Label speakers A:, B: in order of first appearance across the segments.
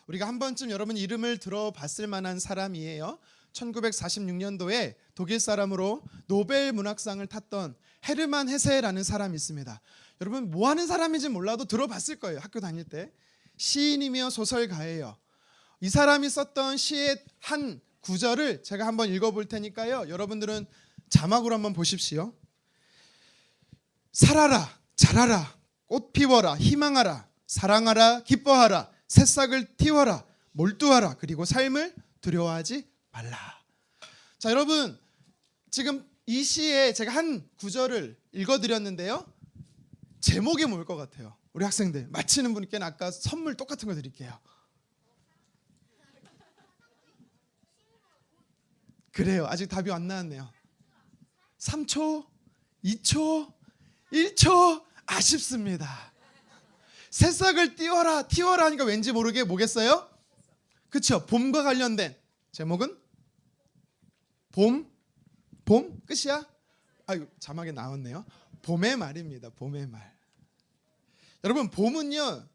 A: 우리가 한 번쯤 여러분 이름을 들어봤을 만한 사람이에요. 1946년도에 독일 사람으로 노벨 문학상을 탔던 헤르만 헤세라는 사람이 있습니다. 여러분 뭐 하는 사람인지 몰라도 들어봤을 거예요. 학교 다닐 때. 시인이며 소설가예요. 이 사람이 썼던 시의 한 구절을 제가 한번 읽어볼 테니까요. 여러분들은 자막으로 한번 보십시오. 살아라, 자라라, 꽃 피워라, 희망하라, 사랑하라, 기뻐하라, 새싹을 틔워라, 몰두하라, 그리고 삶을 두려워하지 말라. 자, 여러분 지금 이 시에 제가 한 구절을 읽어드렸는데요. 제목이 뭘 것 같아요? 우리 학생들 맞히는 분께는 아까 선물 똑같은 거 드릴게요. 그래요. 아직 답이 안 나왔네요. 3초, 2초, 1초 아쉽습니다. 새싹을 띄워라 하니까 왠지 모르게 뭐겠어요? 그렇죠. 봄과 관련된 제목은 봄 끝이야? 아유, 자막에 나왔네요. 봄의 말입니다. 봄의 말. 여러분 봄은요,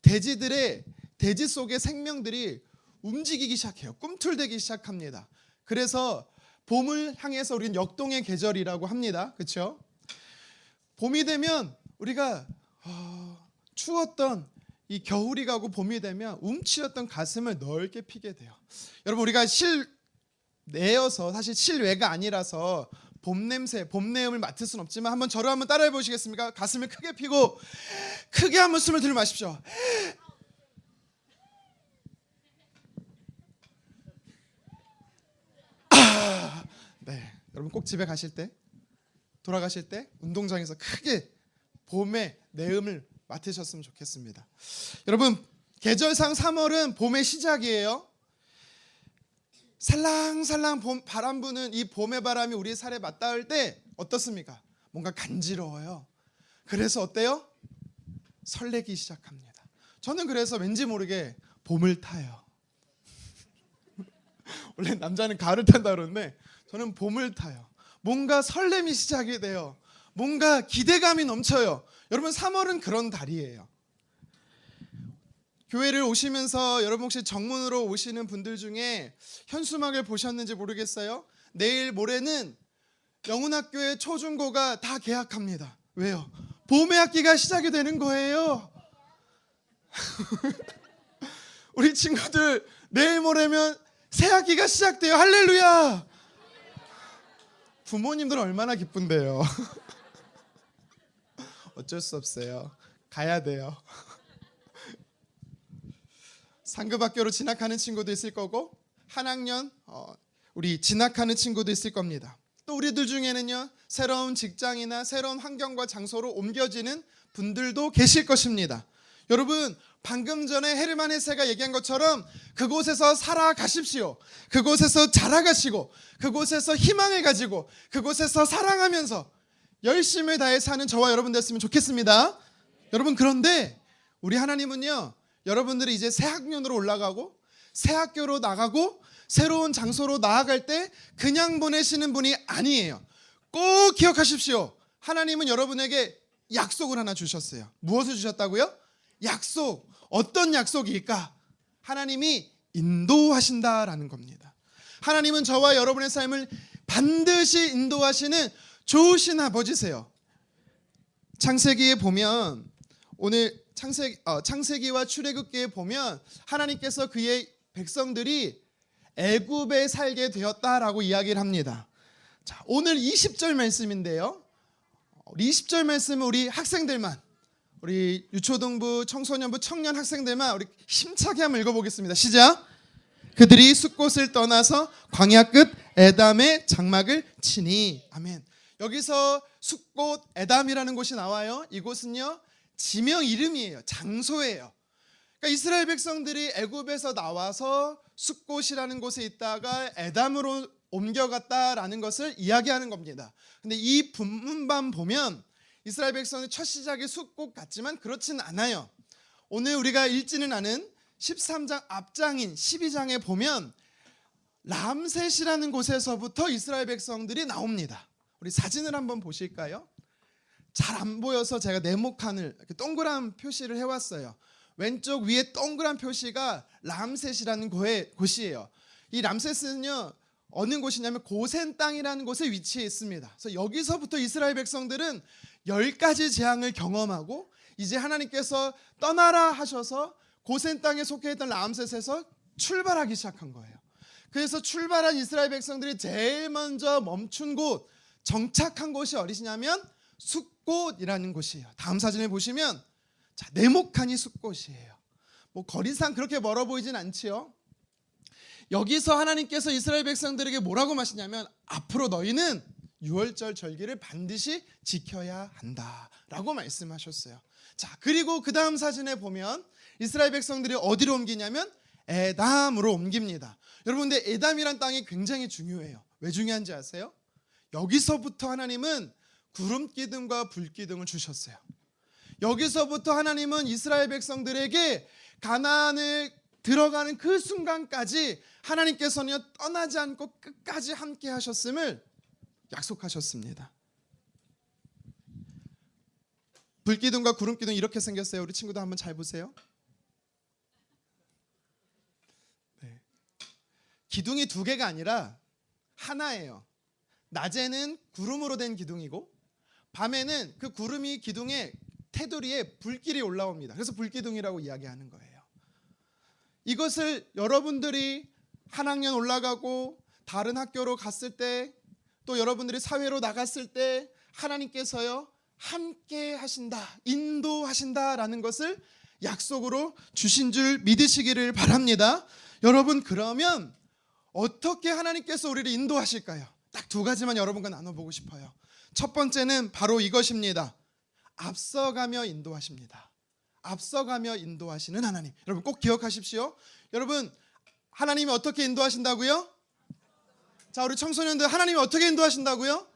A: 돼지 속의 생명들이 움직이기 시작해요. 꿈틀대기 시작합니다. 그래서 봄을 향해서 우리는 역동의 계절이라고 합니다. 그렇죠? 봄이 되면 우리가 추웠던 이 겨울이 가고 봄이 되면 움츠렸던 가슴을 넓게 피게 돼요. 여러분 우리가 실내여서 사실 실외가 아니라서 봄 냄새, 봄 내음을 맡을 수는 없지만 한번 저를 한번 따라해 보시겠습니까? 가슴을 크게 피고 크게 한번 숨을 들이마십시오. 네, 여러분 꼭 집에 가실 때, 돌아가실 때 운동장에서 크게 봄의 내음을 맡으셨으면 좋겠습니다. 여러분 계절상 3월은 봄의 시작이에요. 살랑살랑 바람 부는 이 봄의 바람이 우리 살에 맞닿을 때 어떻습니까? 뭔가 간지러워요. 그래서 어때요? 설레기 시작합니다. 저는 그래서 왠지 모르게 봄을 타요. 원래 남자는 가을을 탄다 그러는데 저는 봄을 타요. 뭔가 설렘이 시작이 돼요. 뭔가 기대감이 넘쳐요. 여러분 3월은 그런 달이에요. 교회를 오시면서 여러분 혹시 정문으로 오시는 분들 중에 현수막을 보셨는지 모르겠어요. 내일 모레는 영훈학교의 초중고가 다 개학합니다. 왜요? 봄의 학기가 시작이 되는 거예요. 우리 친구들 내일 모레면 새 학기가 시작돼요. 할렐루야. 부모님들은 얼마나 기쁜데요. 어쩔 수 없어요. 가야 돼요. 상급학교로 진학하는 친구도 있을 거고 한 학년 우리 진학하는 친구도 있을 겁니다. 또 우리들 중에는요, 새로운 직장이나 새로운 환경과 장소로 옮겨지는 분들도 계실 것입니다. 여러분 방금 전에 헤르만 헤세가 얘기한 것처럼 그곳에서 살아가십시오. 그곳에서 자라가시고 그곳에서 희망을 가지고 그곳에서 사랑하면서 열심을 다해 사는 저와 여러분 됐으면 좋겠습니다. 여러분 그런데 우리 하나님은요, 여러분들이 이제 새 학년으로 올라가고 새 학교로 나가고 새로운 장소로 나아갈 때 그냥 보내시는 분이 아니에요. 꼭 기억하십시오. 하나님은 여러분에게 약속을 하나 주셨어요. 무엇을 주셨다고요? 약속. 어떤 약속일까? 하나님이 인도하신다라는 겁니다. 하나님은 저와 여러분의 삶을 반드시 인도하시는 좋으신 아버지세요. 창세기에 보면 오늘 창세기와 출애굽기에 보면 하나님께서 그의 백성들이 애굽에 살게 되었다라고 이야기를 합니다. 자, 오늘 20절 말씀인데요. 20절 말씀은 우리 학생들만, 우리 유초등부, 청소년부, 청년 학생들만 우리 힘차게 한번 읽어보겠습니다. 시작. 그들이 숫곳을 떠나서 광야 끝 에담의 장막을 치니. 아멘. 여기서 숫곳 에담이라는 곳이 나와요. 이곳은요 지명 이름이에요. 장소예요. 그러니까 이스라엘 백성들이 애굽에서 나와서 숫곳이라는 곳에 있다가 에담으로 옮겨갔다라는 것을 이야기하는 겁니다. 근데 이 본문만 보면 이스라엘 백성의 첫 시작이 숫곳 같지만 그렇진 않아요. 오늘 우리가 읽지는 않은 13장 앞장인 12장에 보면 람셋이라는 곳에서부터 이스라엘 백성들이 나옵니다. 우리 사진을 한번 보실까요? 잘 안 보여서 제가 네모칸을 이렇게 동그란 표시를 해왔어요. 왼쪽 위에 동그란 표시가 람셋이라는 곳이에요. 이 람셋은요 어느 곳이냐면 고센 땅이라는 곳에 위치해 있습니다. 그래서 여기서부터 이스라엘 백성들은 10가지 재앙을 경험하고 이제 하나님께서 떠나라 하셔서 고센 땅에 속해 있던 람셋에서 출발하기 시작한 거예요. 그래서 출발한 이스라엘 백성들이 제일 먼저 멈춘 곳, 정착한 곳이 어디냐면 숫곳이라는 곳이에요. 다음 사진을 보시면 자, 네모칸이 숫곳이에요. 뭐 거리상 그렇게 멀어 보이진 않지요. 여기서 하나님께서 이스라엘 백성들에게 뭐라고 하시냐면 앞으로 너희는 유월절 절기를 반드시 지켜야 한다라고 말씀하셨어요. 자, 그리고 그 다음 사진에 보면 이스라엘 백성들이 어디로 옮기냐면 에담으로 옮깁니다. 여러분, 근데 에담이란 땅이 굉장히 중요해요. 왜 중요한지 아세요? 여기서부터 하나님은 구름 기둥과 불 기둥을 주셨어요. 여기서부터 하나님은 이스라엘 백성들에게 가나안을 들어가는 그 순간까지 하나님께서는 떠나지 않고 끝까지 함께 하셨음을 약속하셨습니다. 불기둥과 구름기둥 이렇게 생겼어요. 우리 친구들 한번 잘 보세요. 네. 기둥이 두 개가 아니라 하나예요. 낮에는 구름으로 된 기둥이고 밤에는 그 구름이 기둥의 테두리에 불길이 올라옵니다. 그래서 불기둥이라고 이야기하는 거예요. 이것을 여러분들이 한 학년 올라가고 다른 학교로 갔을 때 또 여러분들이 사회로 나갔을 때 하나님께서요 함께 하신다, 인도하신다라는 것을 약속으로 주신 줄 믿으시기를 바랍니다. 여러분, 그러면 어떻게 하나님께서 우리를 인도하실까요? 딱 두 가지만 여러분과 나눠보고 싶어요. 첫 번째는 바로 이것입니다. 앞서가며 인도하십니다. 앞서가며 인도하시는 하나님. 여러분 꼭 기억하십시오. 여러분, 하나님이 어떻게 인도하신다고요? 자, 우리 청소년들, 하나님이 어떻게 인도하신다고요?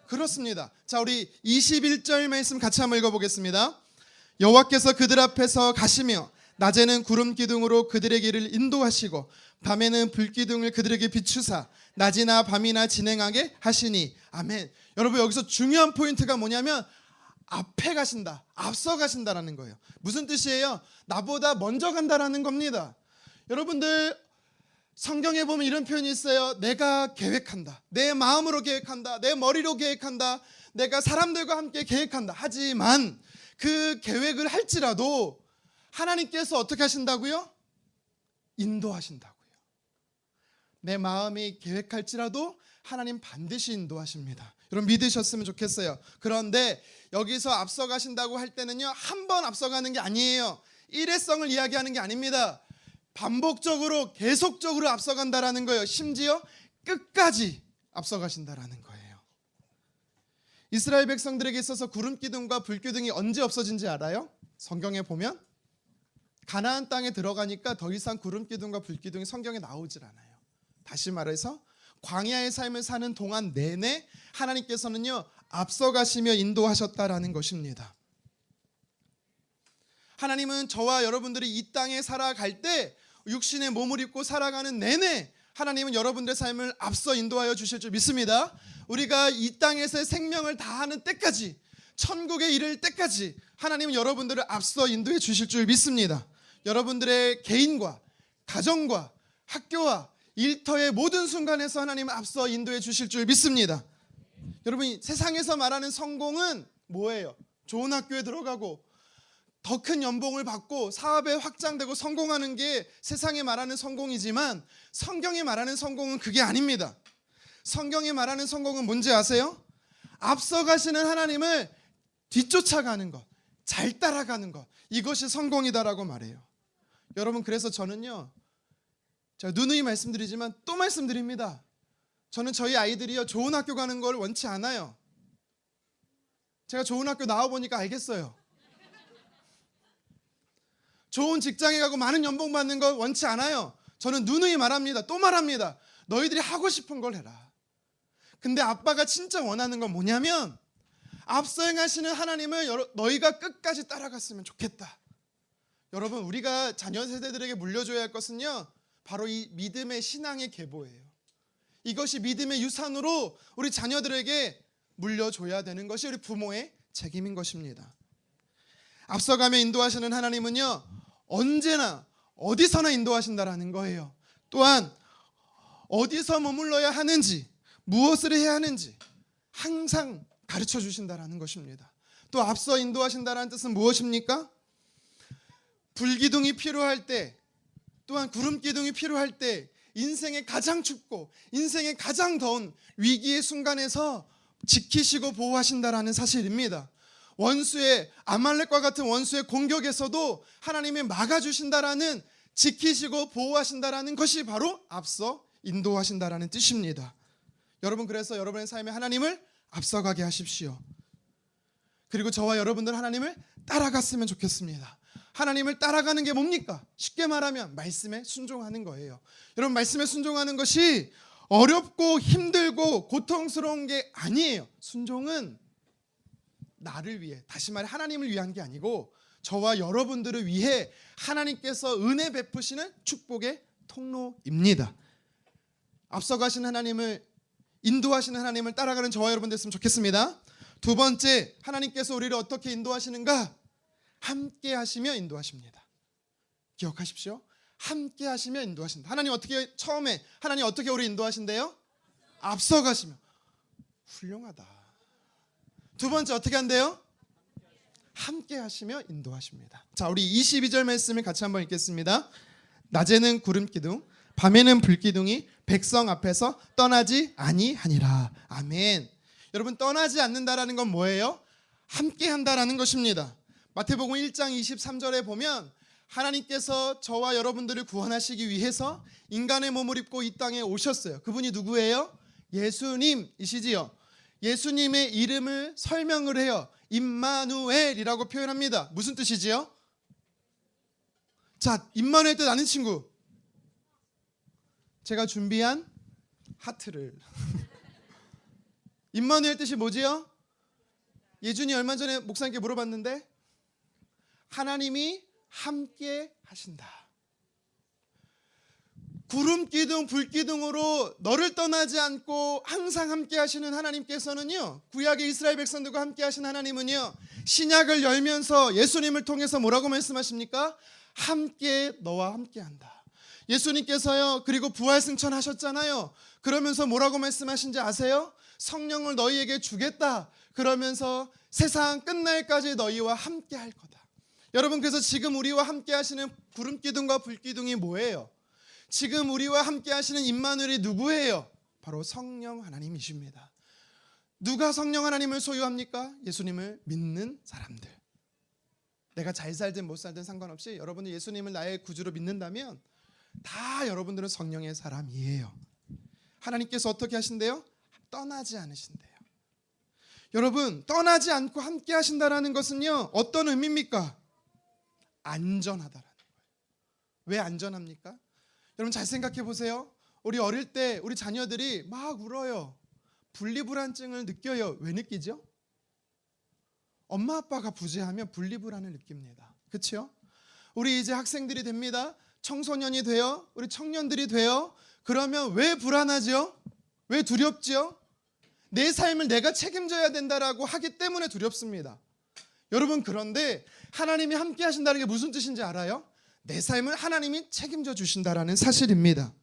A: 그렇습니다. 자, 우리 21절 말씀 같이 한번 읽어보겠습니다. 여호와께서 그들 앞에서 가시며 낮에는 구름 기둥으로 그들의 길을 인도하시고 밤에는 불 기둥을 그들에게 비추사 낮이나 밤이나 진행하게 하시니 아멘. 여러분, 여기서 중요한 포인트가 뭐냐면 앞에 가신다, 앞서 가신다라는 거예요. 무슨 뜻이에요? 나보다 먼저 간다라는 겁니다. 여러분들, 성경에 보면 이런 표현이 있어요. 내가 계획한다, 내 마음으로 계획한다, 내 머리로 계획한다, 내가 사람들과 함께 계획한다. 하지만 그 계획을 할지라도 하나님께서 어떻게 하신다고요? 인도하신다고요. 내 마음이 계획할지라도 하나님 반드시 인도하십니다. 여러분 믿으셨으면 좋겠어요. 그런데 여기서 앞서가신다고 할 때는요, 한 번 앞서가는 게 아니에요. 일회성을 이야기하는 게 아닙니다. 반복적으로 계속적으로 앞서간다라는 거예요. 심지어 끝까지 앞서가신다라는 거예요. 이스라엘 백성들에게 있어서 구름 기둥과 불 기둥이 언제 없어진지 알아요? 성경에 보면 가나안 땅에 들어가니까 더 이상 구름 기둥과 불 기둥이 성경에 나오질 않아요. 다시 말해서 광야의 삶을 사는 동안 내내 하나님께서는요 앞서가시며 인도하셨다라는 것입니다. 하나님은 저와 여러분들이 이 땅에 살아갈 때 육신의 몸을 입고 살아가는 내내 하나님은 여러분들의 삶을 앞서 인도하여 주실 줄 믿습니다. 우리가 이 땅에서의 생명을 다하는 때까지, 천국에 이를 때까지 하나님은 여러분들을 앞서 인도해 주실 줄 믿습니다. 여러분들의 개인과 가정과 학교와 일터의 모든 순간에서 하나님은 앞서 인도해 주실 줄 믿습니다. 여러분, 세상에서 말하는 성공은 뭐예요? 좋은 학교에 들어가고 더 큰 연봉을 받고 사업에 확장되고 성공하는 게 세상에 말하는 성공이지만 성경이 말하는 성공은 그게 아닙니다. 성경이 말하는 성공은 뭔지 아세요? 앞서가시는 하나님을 뒤쫓아가는 것, 잘 따라가는 것, 이것이 성공이다라고 말해요. 여러분, 그래서 저는요, 제가 누누이 말씀드리지만 또 말씀드립니다. 저는 저희 아이들이요 좋은 학교 가는 걸 원치 않아요. 제가 좋은 학교 나와보니까 알겠어요. 좋은 직장에 가고 많은 연봉 받는 걸 원치 않아요. 저는 누누이 말합니다. 또 말합니다. 너희들이 하고 싶은 걸 해라. 근데 아빠가 진짜 원하는 건 뭐냐면 앞서 행하시는 하나님을 너희가 끝까지 따라갔으면 좋겠다. 여러분, 우리가 자녀 세대들에게 물려줘야 할 것은요 바로 이 믿음의 신앙의 계보예요. 이것이 믿음의 유산으로 우리 자녀들에게 물려줘야 되는 것이 우리 부모의 책임인 것입니다. 앞서가며 인도하시는 하나님은요 언제나 어디서나 인도하신다라는 거예요. 또한 어디서 머물러야 하는지, 무엇을 해야 하는지 항상 가르쳐 주신다라는 것입니다. 또 앞서 인도하신다라는 뜻은 무엇입니까? 불기둥이 필요할 때, 또한 구름기둥이 필요할 때, 인생의 가장 춥고 인생의 가장 더운 위기의 순간에서 지키시고 보호하신다라는 사실입니다. 원수의, 아말렉과 같은 원수의 공격에서도 하나님이 막아주신다라는, 지키시고 보호하신다라는 것이 바로 앞서 인도하신다라는 뜻입니다. 여러분, 그래서 여러분의 삶에 하나님을 앞서가게 하십시오. 그리고 저와 여러분들 하나님을 따라갔으면 좋겠습니다. 하나님을 따라가는 게 뭡니까? 쉽게 말하면 말씀에 순종하는 거예요. 여러분, 말씀에 순종하는 것이 어렵고 힘들고 고통스러운 게 아니에요. 순종은 나를 위해, 다시 말해 하나님을 위한 게 아니고 저와 여러분들을 위해 하나님께서 은혜 베푸시는 축복의 통로입니다. 앞서가신 하나님을, 인도하시는 하나님을 따라가는 저와 여러분 됐으면 좋겠습니다. 두 번째, 하나님께서 우리를 어떻게 인도하시는가? 함께 하시며 인도하십니다. 기억하십시오. 함께 하시며 인도하신다. 하나님 어떻게, 처음에 하나님 어떻게 우리 인도하신대요? 앞서가시며. 훌륭하다. 두 번째 어떻게 한대요? 함께 하시며 인도하십니다. 자, 우리 22절 말씀을 같이 한번 읽겠습니다. 낮에는 구름기둥, 밤에는 불기둥이 백성 앞에서 떠나지 아니하니라. 아멘. 여러분, 떠나지 않는다라는 건 뭐예요? 함께 한다라는 것입니다. 마태복음 1장 23절에 보면 하나님께서 저와 여러분들을 구원하시기 위해서 인간의 몸을 입고 이 땅에 오셨어요. 그분이 누구예요? 예수님이시지요. 예수님의 이름을 설명을 해요. 임마누엘이라고 표현합니다. 무슨 뜻이지요? 자, 임마누엘 뜻 아는 친구, 제가 준비한 하트를 임마누엘 뜻이 뭐지요? 예준이 얼마 전에 목사님께 물어봤는데 하나님이 함께 하신다. 구름기둥, 불기둥으로 너를 떠나지 않고 항상 함께 하시는 하나님께서는요, 구약의 이스라엘 백성들과 함께 하신 하나님은요, 신약을 열면서 예수님을 통해서 뭐라고 말씀하십니까? 함께, 너와 함께 한다. 예수님께서요, 그리고 부활 승천하셨잖아요. 그러면서 뭐라고 말씀하신지 아세요? 성령을 너희에게 주겠다. 그러면서 세상 끝날까지 너희와 함께 할 거다. 여러분, 그래서 지금 우리와 함께 하시는 구름기둥과 불기둥이 뭐예요? 지금 우리와 함께 하시는 임마누엘이 누구예요? 바로 성령 하나님이십니다. 누가 성령 하나님을 소유합니까? 예수님을 믿는 사람들. 내가 잘 살든 못 살든 상관없이 여러분이 예수님을 나의 구주로 믿는다면 다 여러분들은 성령의 사람이에요. 하나님께서 어떻게 하신대요? 떠나지 않으신대요. 여러분, 떠나지 않고 함께 하신다는 것은요, 어떤 의미입니까? 안전하다라는 거예요. 왜 안전합니까? 여러분, 잘 생각해 보세요. 우리 어릴 때 우리 자녀들이 막 울어요. 분리불안증을 느껴요. 왜 느끼죠? 엄마 아빠가 부재하면 분리불안을 느낍니다. 그렇죠? 우리 이제 학생들이 됩니다. 청소년이 돼요. 우리 청년들이 돼요. 그러면 왜 불안하죠? 왜 두렵죠? 내 삶을 내가 책임져야 된다라고 하기 때문에 두렵습니다. 여러분, 그런데 하나님이 함께 하신다는 게 무슨 뜻인지 알아요? 내 삶을 하나님이 책임져 주신다라는 사실입니다.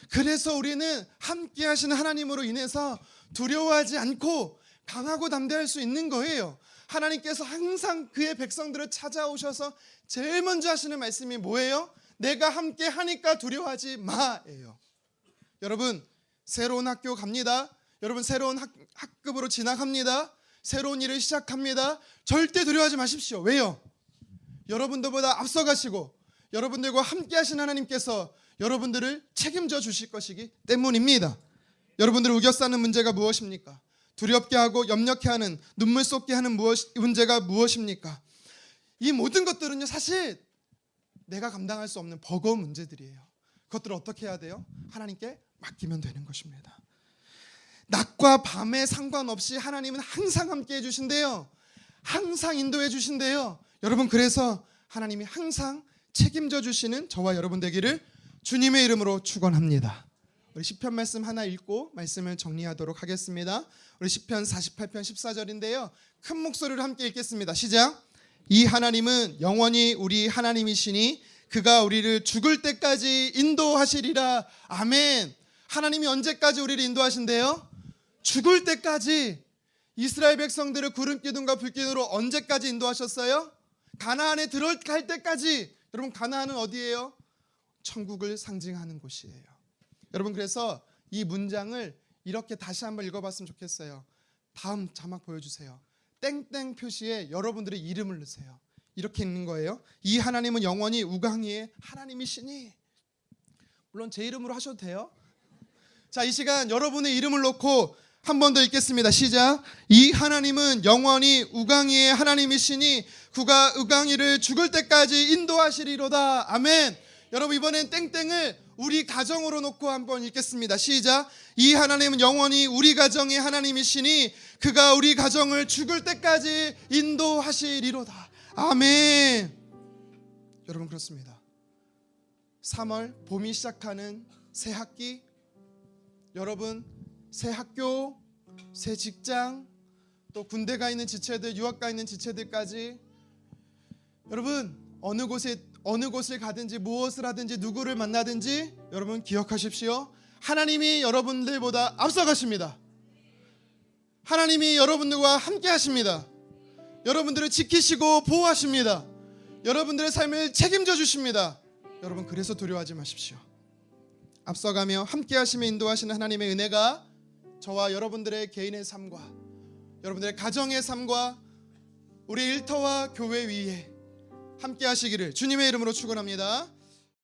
A: 그래서 우리는 함께 하시는 하나님으로 인해서 두려워하지 않고 강하고 담대할 수 있는 거예요. 하나님께서 항상 그의 백성들을 찾아오셔서 제일 먼저 하시는 말씀이 뭐예요? 내가 함께 하니까 두려워하지 마예요. 여러분, 새로운 학교 갑니다. 여러분, 새로운 학급으로 진학합니다. 새로운 일을 시작합니다. 절대 두려워하지 마십시오. 왜요? 여러분들보다 앞서가시고 여러분들과 함께 하신 하나님께서 여러분들을 책임져 주실 것이기 때문입니다. 여러분들을 우겨싸는 문제가 무엇입니까? 두렵게 하고 염려케 하는, 눈물 쏟게 하는 문제가 무엇입니까? 이 모든 것들은요, 사실 내가 감당할 수 없는 버거운 문제들이에요. 그것들을 어떻게 해야 돼요? 하나님께 맡기면 되는 것입니다. 낮과 밤에 상관없이 하나님은 항상 함께 해주신대요. 항상 인도해 주신대요. 여러분, 그래서 하나님이 항상 책임져 주시는 저와 여러분 되기를 주님의 이름으로 축원합니다. 우리 시편 말씀 하나 읽고 말씀을 정리하도록 하겠습니다. 우리 시편 48편 14절인데요. 큰 목소리로 함께 읽겠습니다. 시작. 이 하나님은 영원히 우리 하나님이시니 그가 우리를 죽을 때까지 인도하시리라. 아멘. 하나님이 언제까지 우리를 인도하신대요? 죽을 때까지. 이스라엘 백성들을 구름 기둥과 불 기둥으로 언제까지 인도하셨어요? 가나안에 들어갈 때까지. 여러분, 가나안은 어디예요? 천국을 상징하는 곳이에요. 여러분, 그래서 이 문장을 이렇게 다시 한번 읽어봤으면 좋겠어요. 다음 자막 보여주세요. 땡땡 표시에 여러분들의 이름을 넣으세요. 이렇게 읽는 거예요. 이 하나님은 영원히 우강이의 하나님이시니. 물론 제 이름으로 하셔도 돼요. 자, 이 시간 여러분의 이름을 놓고 한 번 더 읽겠습니다. 시작. 이 하나님은 영원히 우강이의 하나님이시니 그가 우강이를 죽을 때까지 인도하시리로다. 아멘. 여러분, 이번엔 땡땡을 우리 가정으로 놓고 한번 읽겠습니다. 시작. 이 하나님은 영원히 우리 가정의 하나님이시니 그가 우리 가정을 죽을 때까지 인도하시리로다. 아멘. 여러분, 그렇습니다. 3월 봄이 시작하는 새 학기, 여러분 새 학교, 새 직장, 또 군대 가 있는 지체들, 유학 가 있는 지체들까지 여러분 어느 곳을 가든지 무엇을 하든지 누구를 만나든지 여러분 기억하십시오. 하나님이 여러분들보다 앞서가십니다. 하나님이 여러분들과 함께 하십니다. 여러분들을 지키시고 보호하십니다. 여러분들의 삶을 책임져 주십니다. 여러분, 그래서 두려워하지 마십시오. 앞서가며 함께 하시며 인도하시는 하나님의 은혜가 저와 여러분들의 개인의 삶과 여러분들의 가정의 삶과 우리 일터와 교회 위에 함께 하시기를 주님의 이름으로 축원합니다.